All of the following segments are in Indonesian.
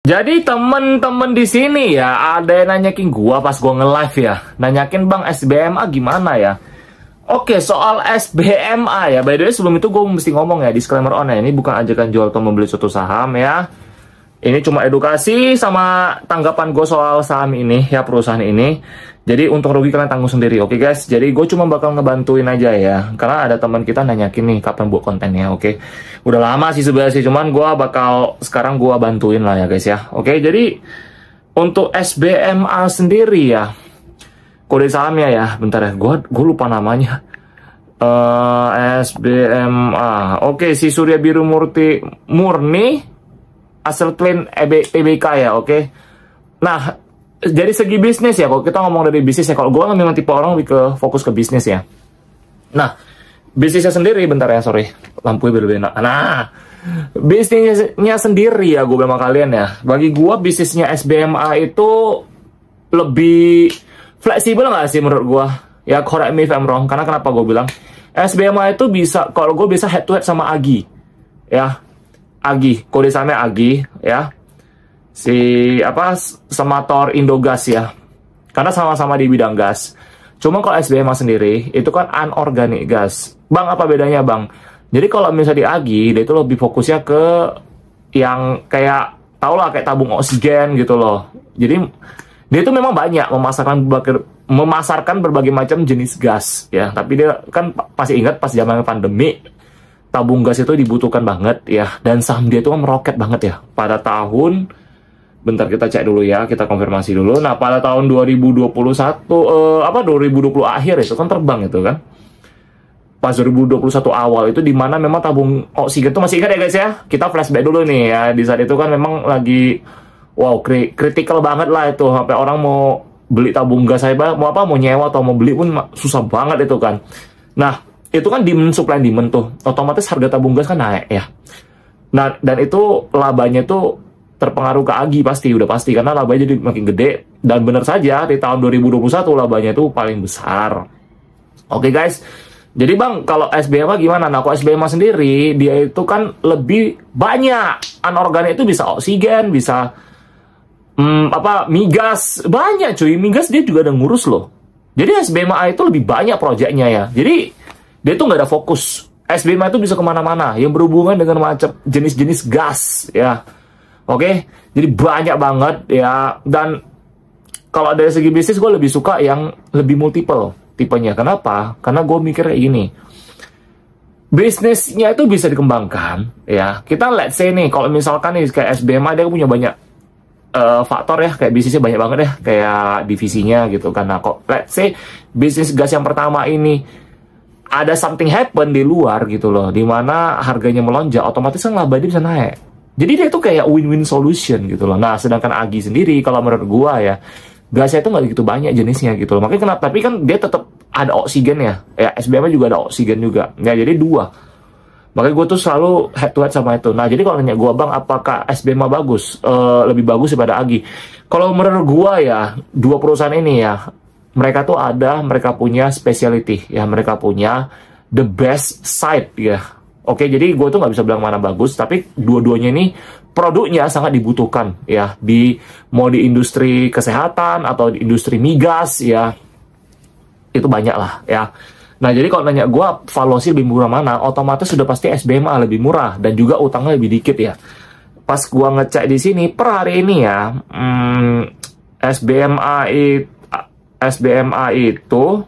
Jadi temen-temen di sini ya ada yang nanyakin gua pas gua nge-live ya, nanyakin bang SBMA gimana ya? Oke, soal SBMA ya, by the way sebelum itu gue mesti ngomong ya, disclaimer on ya, ini bukan ajakan jual atau membeli suatu saham ya. Ini cuma edukasi sama tanggapan gue soal saham ini ya, perusahaan ini. Jadi untung rugi kalian tanggung sendiri, oke guys? Jadi gue cuma bakal ngebantuin aja ya, karena ada teman kita nanyakin nih kapan buat kontennya, oke? Udah lama sih sebenarnya sih, cuman gue bakal sekarang gue bantuin lah ya guys ya, oke? Jadi untuk SBMA sendiri ya, kode sahamnya ya, bentar ya, gue lupa namanya. SBMA, oke, si Surya Biru Murni Asset Clean TBK ya, oke. Nah, dari segi bisnis ya, kalau kita ngomong dari bisnis ya, kalau gue memang tipe orang lebih ke fokus ke bisnis ya. Nah, bisnisnya sendiri, bentar ya, sorry, lampunya berbeda. Nah, bisnisnya sendiri ya, gue bilang sama kalian ya, bagi gue bisnisnya SBMA itu lebih fleksibel nggak sih menurut gue? Ya, correct me if I'm wrong, karena kenapa gue bilang SBMA itu bisa, kalau gue bisa head to head sama Agi ya, Agi, kode sahamnya Agi ya, si apa Semator Indogas ya, karena sama-sama di bidang gas. Cuma kalau SBMA sendiri itu kan anorganik gas. Bang, apa bedanya bang? Jadi kalau misalnya di Agi, dia itu lebih fokusnya ke yang kayak, tau lah, kayak tabung oksigen gitu loh. Jadi dia itu memang banyak memasarkan berbagai macam jenis gas ya. Tapi dia kan pasti ingat pas zaman pandemi, tabung gas itu dibutuhkan banget ya, dan saham dia itu kan meroket banget ya pada tahun, bentar kita cek dulu ya, kita konfirmasi dulu. Nah, pada tahun 2021 2020 akhir itu kan terbang itu kan. Pas 2021 awal itu dimana memang tabung oksigen itu, masih ingat ya guys ya? Kita flashback dulu nih ya, di saat itu kan memang lagi wow, kritikal banget lah itu, sampai orang mau beli tabung gas saya, mau nyewa atau mau beli pun susah banget itu kan. Nah, itu kan demand, supply and demand tuh, otomatis harga tabung gas kan naik ya. Nah, dan itu labanya tuh terpengaruh ke Agi, udah pasti, karena labanya jadi makin gede. Dan benar saja, di tahun 2021 labanya itu paling besar. Oke guys, jadi bang, kalau SBMA gimana? Nah, kalau SBMA sendiri, dia itu kan lebih banyak. Anorganik itu bisa oksigen, bisa migas, banyak cuy. Migas dia juga ada ngurus loh. Jadi SBMA itu lebih banyak proyeknya ya. Jadi dia tuh nggak ada fokus. SBMA itu bisa kemana-mana yang berhubungan dengan macam jenis-jenis gas ya. Oke, jadi banyak banget ya. Dan kalau dari segi bisnis gue lebih suka yang lebih multiple tipenya. Kenapa? Karena gue mikir kayak gini, bisnisnya itu bisa dikembangkan ya. Kita let's say nih, kalau misalkan nih kayak SBMA dia punya banyak faktor ya, kayak bisnisnya banyak banget ya, kayak divisinya gitu. Karena kok let's say bisnis gas yang pertama ini ada something happen di luar gitu loh, dimana harganya melonjak, otomatis kan laba dia bisa naik. Jadi dia itu kayak win-win solution gitu loh. Nah, sedangkan Agi sendiri kalau menurut gua ya, gasnya itu nggak begitu banyak jenisnya gitu loh. Makanya kenapa? Tapi kan dia tetap ada oksigen ya. Ya SBMA juga ada oksigen juga. Ya jadi dua. Makanya gue tuh selalu head to head sama itu. Nah, jadi kalau nanya gue bang, apakah SBMA bagus? Lebih bagus daripada Agi? Kalau menurut gue ya, dua perusahaan ini ya, mereka tuh mereka punya specialty ya, mereka punya the best side ya. Oke, jadi gue tuh nggak bisa bilang mana bagus, tapi dua-duanya ini produknya sangat dibutuhkan ya, mau di industri kesehatan atau di industri migas ya, itu banyak lah ya. Nah, jadi kalau nanya gue, valuasi lebih murah mana? Otomatis sudah pasti SBMA lebih murah dan juga utangnya lebih dikit ya. Pas gue ngecek di sini per hari ini ya, SBMA itu,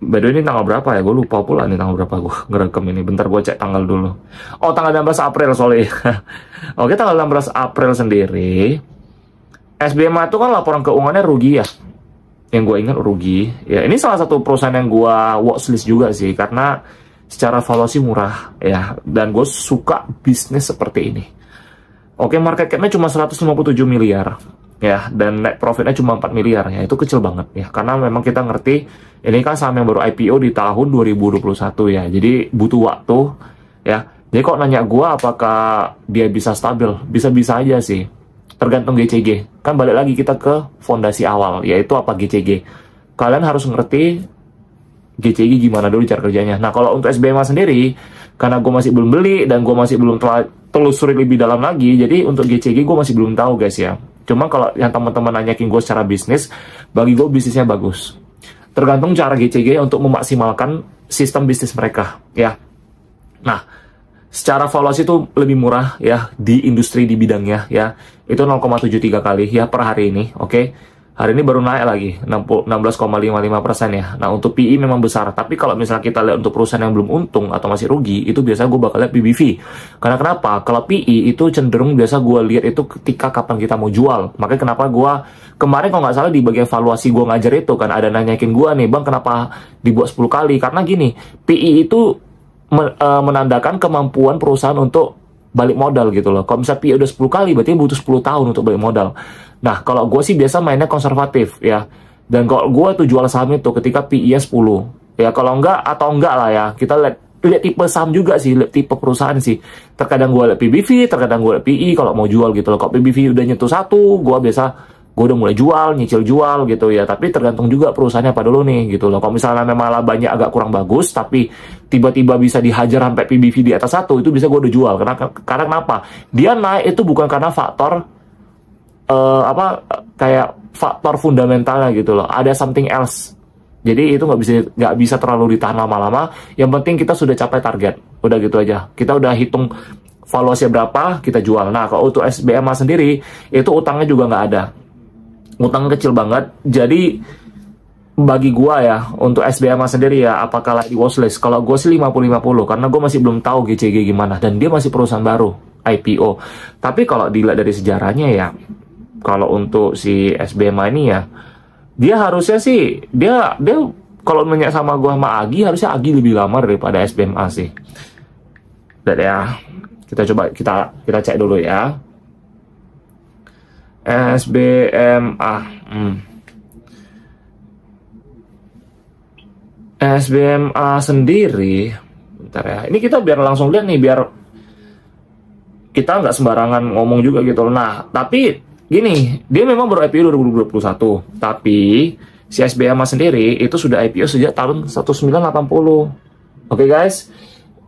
by the way, ini tanggal berapa ya? Gue lupa pula nih tanggal berapa gue ngerekam ini. Bentar gue cek tanggal dulu. Oh, tanggal 16 April soalnya. Oke, tanggal 16 April sendiri, SBMA itu kan laporan keuangannya rugi ya. Yang gue ingat rugi ya. Ini salah satu perusahaan yang gue watchlist juga sih, karena secara valuasi murah ya, dan gue suka bisnis seperti ini. Oke, market cap-nya cuma 157 miliar ya, dan net profit-nya cuma 4 miliar ya. Itu kecil banget ya, karena memang kita ngerti ini kan saham yang baru IPO di tahun 2021 ya, jadi butuh waktu ya. Jadi kok nanya gue apakah dia bisa stabil, bisa-bisa aja sih, tergantung GCG. Kan balik lagi kita ke fondasi awal, yaitu apa GCG. Kalian harus ngerti GCG gimana dulu cara kerjanya. Nah, kalau untuk SBMA sendiri, karena gue masih belum beli dan gue masih belum telusuri lebih dalam lagi. Jadi untuk GCG gue masih belum tahu guys ya. Cuma kalau yang teman-teman nanyakin gue secara bisnis, bagi gue bisnisnya bagus. Tergantung cara GCG untuk memaksimalkan sistem bisnis mereka ya. Nah, secara valuasi itu lebih murah ya di industri di bidangnya ya. Itu 0,73 kali ya per hari ini, oke. Hari ini baru naik lagi 16,55% ya. Nah, untuk PE memang besar, tapi kalau misalnya kita lihat untuk perusahaan yang belum untung atau masih rugi, itu biasa gue bakal lihat PBV. Karena kenapa? Kalau PE itu cenderung biasa gue lihat itu ketika kapan kita mau jual. Makanya kenapa gue kemarin kalau nggak salah di bagian valuasi gue ngajar itu kan ada nanyakin gue nih, Bang kenapa dibuat 10 kali? Karena gini, PE itu menandakan kemampuan perusahaan untuk balik modal gitu loh. Kalau misalnya PE udah 10 kali, berarti butuh 10 tahun untuk balik modal. Nah, kalau gue sih biasa mainnya konservatif ya. Dan kalau gue tuh jual saham itu ketika PE-nya 10. Ya, kalau enggak atau enggak lah ya. Kita lihat tipe saham juga sih, lihat tipe perusahaan sih. Terkadang gue lihat PBV, terkadang gue lihat PE kalau mau jual gitu loh. Kalau PBV udah nyentuh 1, gue udah mulai jual, nyicil jual gitu ya. Tapi tergantung juga perusahaannya apa dulu nih gitu loh. Kalau misalnya memang labanya agak kurang bagus, tapi tiba-tiba bisa dihajar sampai PBV di atas 1, itu bisa gue udah jual. Karena kenapa? Dia naik itu bukan karena faktor kayak faktor fundamentalnya gitu loh. Ada something else. Jadi itu nggak bisa terlalu ditahan lama-lama. Yang penting kita sudah capai target. Udah gitu aja. Kita udah hitung valuasi berapa, kita jual. Nah, kalau untuk SBMA sendiri, itu utangnya juga nggak ada. Utangnya kecil banget. Jadi bagi gua ya, untuk SBMA sendiri ya, apakah layak di watchlist? Kalau gue sih 50-50, karena gue masih belum tahu GCG gimana. Dan dia masih perusahaan baru, IPO. Tapi kalau dilihat dari sejarahnya ya, kalau untuk si SBMA ini ya, dia harusnya sih, dia kalau nanya sama gua sama Agi, harusnya Agi lebih lama daripada SBMA sih. Dan ya, kita coba kita cek dulu ya. SBMA. SBMA sendiri, bentar ya. Ini kita biar langsung lihat nih, biar kita nggak sembarangan ngomong juga gitu. Nah, tapi gini, dia memang baru IPO 2021, tapi si SBMA sendiri itu sudah IPO sejak tahun 1980. Oke guys,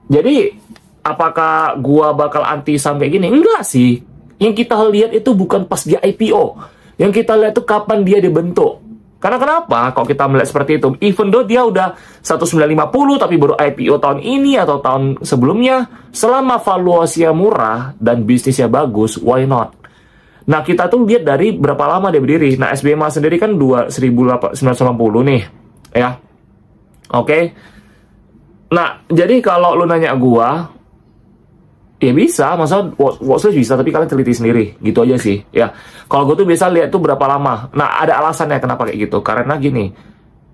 jadi apakah gua bakal anti saham kayak gini? Enggak sih. Yang kita lihat itu bukan pas dia IPO. Yang kita lihat itu kapan dia dibentuk. Karena kenapa? Kalau kita melihat seperti itu, even though dia udah 1950 tapi baru IPO tahun ini atau tahun sebelumnya, selama valuasinya murah dan bisnisnya bagus, why not? Nah, kita tuh lihat dari berapa lama dia berdiri. Nah, SBMA sendiri kan 1980 nih, ya. Oke. Nah, jadi kalau lu nanya gua, ya bisa, masa watchlist bisa, tapi kalian teliti sendiri, gitu aja sih, ya. Kalau gua tuh biasa lihat tuh berapa lama. Nah, ada alasannya kenapa kayak gitu. Karena gini,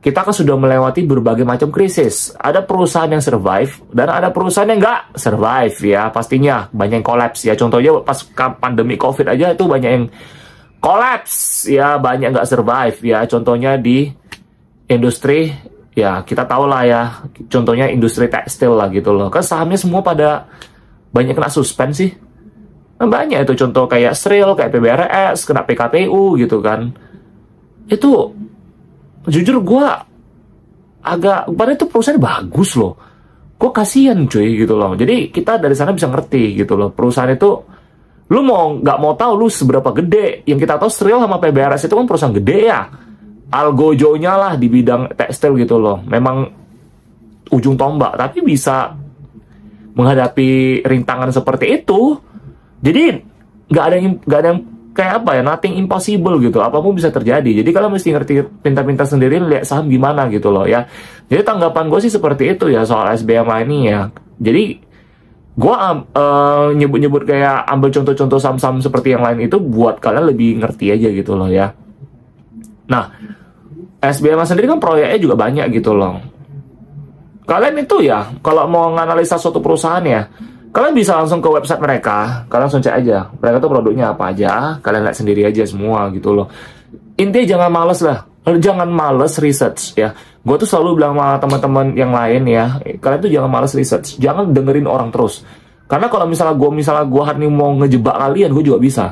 kita kan sudah melewati berbagai macam krisis. Ada perusahaan yang survive, dan ada perusahaan yang nggak survive ya. Pastinya banyak yang collapse ya. Contohnya pas pandemi COVID aja itu banyak yang collapse ya, banyak nggak survive ya. Contohnya di industri, ya kita tahu lah ya. Contohnya industri tekstil lah gitu loh. Kan sahamnya semua pada banyak kena suspend sih. Nah, banyak itu contoh kayak Sril, kayak PBRS, kena PKPU gitu kan. Itu jujur gue agak, padahal itu perusahaan bagus loh, gue kasihan cuy gitu loh. Jadi kita dari sana bisa ngerti gitu loh, perusahaan itu lu nggak mau tahu lu seberapa gede. Yang kita tahu Sril sama PBRS itu kan perusahaan gede ya, algojonya lah di bidang tekstil gitu loh, memang ujung tombak, tapi bisa menghadapi rintangan seperti itu. Jadi nggak ada yang kayak apa ya, nothing impossible gitu, apapun bisa terjadi. Jadi kalian mesti ngerti pintar-pintar sendiri, lihat saham gimana gitu loh ya. Jadi tanggapan gue sih seperti itu ya soal SBMA ini ya. Jadi gue nyebut-nyebut kayak ambil contoh-contoh saham-saham seperti yang lain itu buat kalian lebih ngerti aja gitu loh ya. Nah, SBMA sendiri kan proyeknya juga banyak gitu loh. Kalian itu ya, kalau mau menganalisa suatu perusahaan ya, kalian bisa langsung ke website mereka, kalian langsung cek aja, mereka tuh produknya apa aja, kalian lihat sendiri aja semua gitu loh. Intinya jangan males lah, jangan males research ya. Gue tuh selalu bilang sama teman-teman yang lain ya, kalian tuh jangan males research, jangan dengerin orang terus. Karena kalau misalnya gue hari ini mau ngejebak kalian, gue juga bisa.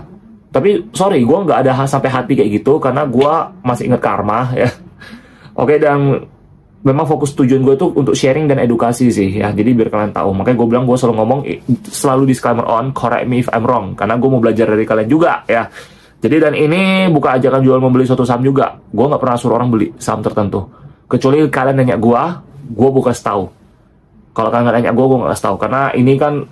Tapi sorry, gue nggak ada sampai hati kayak gitu, karena gue masih inget karma ya. Oke, dan memang fokus tujuan gue tuh untuk sharing dan edukasi sih ya. Jadi biar kalian tahu. Makanya gue bilang gue selalu ngomong, selalu disclaimer on, correct me if I'm wrong. Karena gue mau belajar dari kalian juga ya. Jadi dan ini bukan ajakan jual membeli suatu saham juga. Gue nggak pernah suruh orang beli saham tertentu. Kecuali kalian nanya gue bukan tahu. Kalau kalian nggak nanya gue nggak kasih tahu. Karena ini kan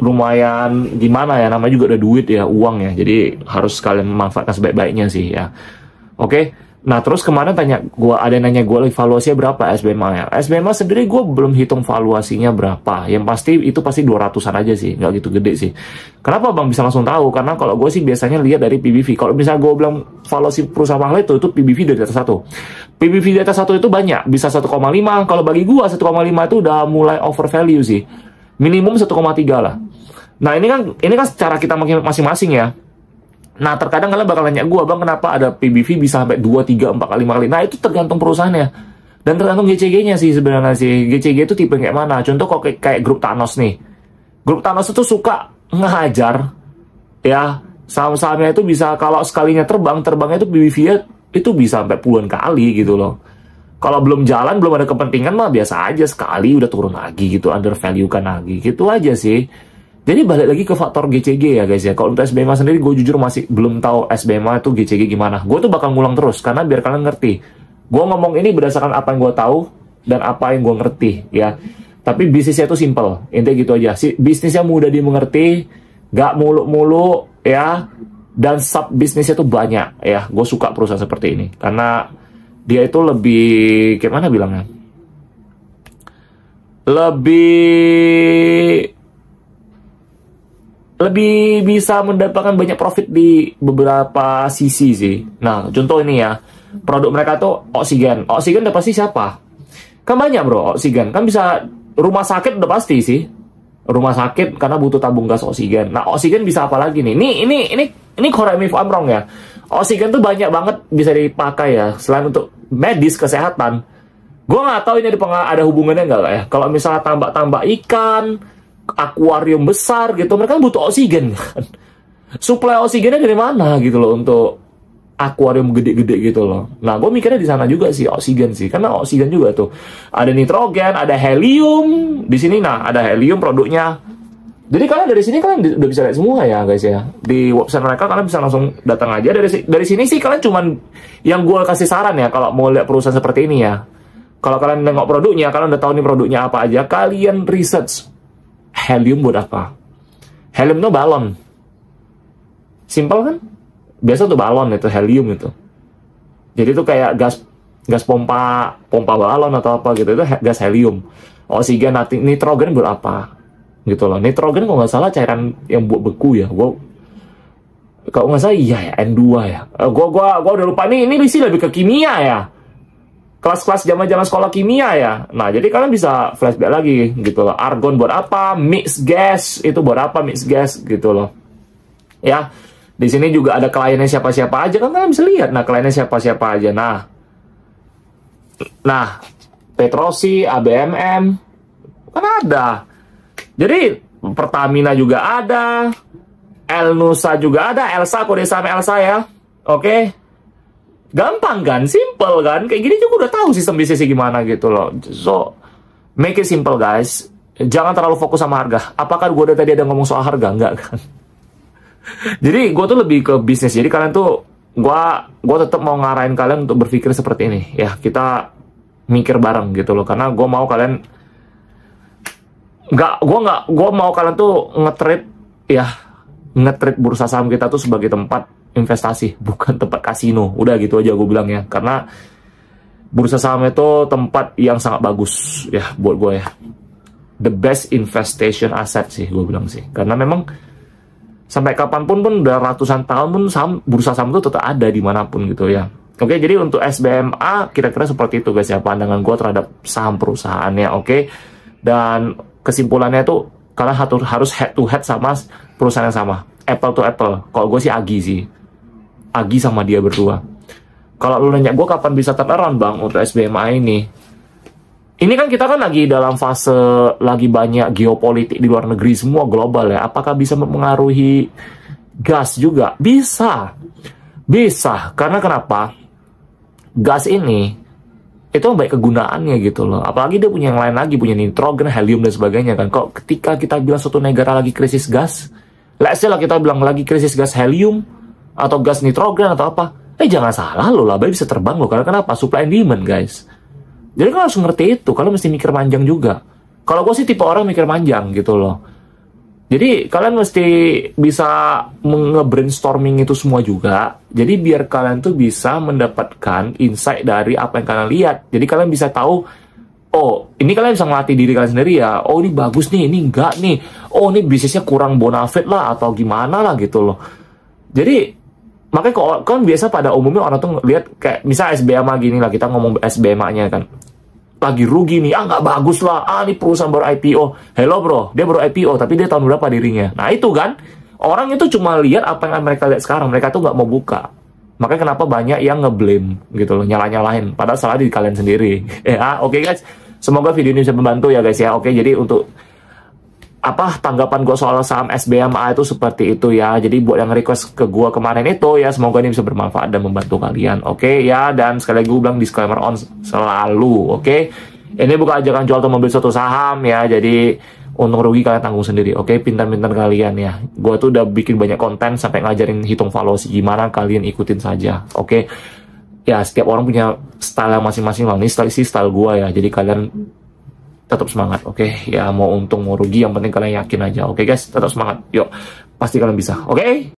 lumayan gimana ya, namanya juga ada duit ya, uang ya. Jadi harus kalian memanfaatkan sebaik-baiknya sih ya. Oke. Nah terus kemarin ada yang nanya gue valuasinya berapa SBMA ya. SBMA sendiri gue belum hitung valuasinya berapa. Yang pasti itu pasti 200-an aja sih, nggak gitu gede sih. Kenapa bang bisa langsung tahu? Karena kalau gue sih biasanya lihat dari PBV. Kalau misalnya gue bilang valuasi perusahaan mahal itu PBV dari atas 1. PBV di atas 1 itu banyak, bisa 1,5. Kalau bagi gue 1,5 itu udah mulai over value sih. Minimum 1,3 lah. Nah ini kan cara kita masing-masing ya. Nah, terkadang kalian bakal nanya gue, bang, kenapa ada PBV bisa sampai 2, 3, 4 kali, 5 kali. Nah, itu tergantung perusahaannya. Dan tergantung GCG-nya sih sebenarnya sih. GCG itu tipe kayak mana? Contoh kok kayak grup Thanos nih. Grup Thanos itu suka ngehajar. Ya, saham-sahamnya itu bisa, kalau sekalinya terbangnya itu PBV-nya itu bisa sampai puluhan kali gitu loh. Kalau belum jalan, belum ada kepentingan mah biasa aja. Sekali udah turun lagi gitu, undervalue kan lagi. Gitu aja sih. Jadi balik lagi ke faktor GCG ya guys ya. Kalau untuk SBMA sendiri gue jujur masih belum tahu SBMA itu GCG gimana. Gue tuh bakal ngulang terus karena biar kalian ngerti. Gue ngomong ini berdasarkan apa yang gue tahu dan apa yang gue ngerti ya. Tapi bisnisnya itu simple. Intinya gitu aja. Bisnisnya mudah dimengerti, gak muluk-muluk ya. Dan sub bisnisnya tuh banyak ya. Gue suka perusahaan seperti ini karena dia itu lebih gimana bilangnya? Lebih bisa mendapatkan banyak profit di beberapa sisi sih. Nah, contoh ini ya, produk mereka tuh oksigen. Oksigen udah pasti siapa? Kan banyak bro, oksigen. Kan bisa rumah sakit udah pasti sih. Rumah sakit karena butuh tabung gas oksigen. Nah, oksigen bisa apa lagi nih? Ini correct me if I'm wrong ya. Oksigen tuh banyak banget bisa dipakai ya. Selain untuk medis, kesehatan. Gue nggak tahu ini ada hubungannya nggak ya. Kalau misalnya tambak-tambak ikan, akuarium besar gitu, mereka butuh oksigen kan. Suplai oksigennya dari mana gitu loh untuk akuarium gede-gede gitu loh. Nah, gue mikirnya di sana juga sih oksigen sih, karena oksigen juga tuh ada nitrogen, ada helium di sini. Nah, ada helium produknya. Jadi kalian dari sini kalian udah bisa lihat semua ya guys ya. Di website mereka kalian bisa langsung datang aja dari sini sih. Kalian cuman yang gue kasih saran ya kalau mau lihat perusahaan seperti ini ya. Kalau kalian nengok produknya, kalian udah tahu nih produknya apa aja, kalian research. Helium buat apa? Helium itu balon. Simpel kan? Biasa tuh balon itu helium itu. Jadi itu kayak gas pompa balon atau apa gitu, itu gas helium. Oksigen, nitrogen buat apa? Gitu loh. Nitrogen kalau nggak salah cairan yang buat beku ya. Kalau nggak salah iya ya, N2 ya. Gua udah lupa ini sih lebih ke kimia ya. Kelas-kelas zaman-zaman sekolah kimia ya. Nah, jadi kalian bisa flashback lagi gitu loh. Argon buat apa? Mix gas itu buat apa? Mix gas gitu loh. Ya. Di sini juga ada kliennya siapa-siapa aja kan kalian bisa lihat. Nah, kliennya siapa-siapa aja. Nah, Petrosi, ABMM kan ada. Jadi Pertamina juga ada. Elnusa juga ada. Elsa, kode saham Elsa ya. Oke. Gampang kan, simple kan, kayak gini juga udah tahu sistem bisnisnya gimana gitu loh. So, make it simple guys. Jangan terlalu fokus sama harga. Apakah gue tadi ada ngomong soal harga? Enggak kan. Jadi gue tuh lebih ke bisnis. Jadi kalian tuh, gue tetap mau ngarahin kalian untuk berpikir seperti ini. Ya, kita mikir bareng gitu loh. Karena gue mau kalian, gue mau kalian tuh nge-trade bursa saham kita tuh sebagai tempat investasi, bukan tempat kasino. Udah gitu aja gue bilang ya. Karena bursa saham itu tempat yang sangat bagus ya buat gue ya. The best investment asset sih gue bilang sih. Karena memang sampai kapanpun pun udah ratusan tahun pun bursa saham itu tetap ada dimanapun gitu ya. Oke, jadi untuk SBMA kira-kira seperti itu guys ya pandangan gue terhadap saham perusahaannya. Oke, dan kesimpulannya itu kalian harus head to head sama perusahaan yang sama, apple to apple. Kalau gue sih Agi sih. Agi sama dia berdua. Kalau lu nanya gue kapan bisa turn around bang untuk SBMA ini kan kita kan lagi dalam fase lagi banyak geopolitik di luar negeri semua global ya. Apakah bisa mempengaruhi gas juga? Bisa. Karena kenapa? Gas ini itu baik kegunaannya gitu loh. Apalagi dia punya yang lain lagi, punya nitrogen, helium dan sebagainya kan. Kok ketika kita bilang suatu negara lagi krisis gas, let's say lah kita bilang lagi krisis gas helium atau gas nitrogen atau apa, jangan salah loh, laba bisa terbang loh. Karena kenapa? Supply and demand guys. Jadi kalian harus ngerti itu, kalian mesti mikir panjang juga. Kalau gue sih tipe orang mikir panjang gitu loh. Jadi kalian mesti bisa nge-brainstorming itu semua juga. Jadi biar kalian tuh bisa mendapatkan insight dari apa yang kalian lihat. Jadi kalian bisa tahu, oh ini kalian bisa ngelatih diri kalian sendiri ya. Oh ini bagus nih, ini enggak nih. Oh ini bisnisnya kurang bonafit lah atau gimana lah gitu loh. Jadi makanya kan biasa pada umumnya orang tuh lihat kayak misal SBMA gini lah, kita ngomong SBMA-nya kan. Lagi rugi nih, nggak bagus lah, ini perusahaan baru IPO. Hello bro, dia baru IPO, tapi dia tahun berapa dirinya? Nah itu kan, orang itu cuma lihat apa yang mereka lihat sekarang, mereka tuh nggak mau buka. Makanya kenapa banyak yang nge-blame gitu loh, nyalah-nyalahin, padahal salah di kalian sendiri. Oke guys, semoga video ini bisa membantu ya guys ya. Oke, jadi untuk tanggapan gue soal saham SBMA itu seperti itu ya. Jadi buat yang request ke gue kemarin itu ya, semoga ini bisa bermanfaat dan membantu kalian. Oke ya, dan sekali lagi gue bilang disclaimer on selalu. Oke, ini bukan ajakan jual atau membeli suatu saham ya. Jadi untung rugi kalian tanggung sendiri. Oke, pintar-pintar kalian ya. Gue tuh udah bikin banyak konten sampai ngajarin hitung valuasi gimana, kalian ikutin saja. Oke ya, setiap orang punya style masing-masing lah. Ini style gue ya. Jadi kalian tetap semangat, oke? Ya mau untung mau rugi, yang penting kalian yakin aja, oke guys? Tetap semangat, yuk, pasti kalian bisa, oke?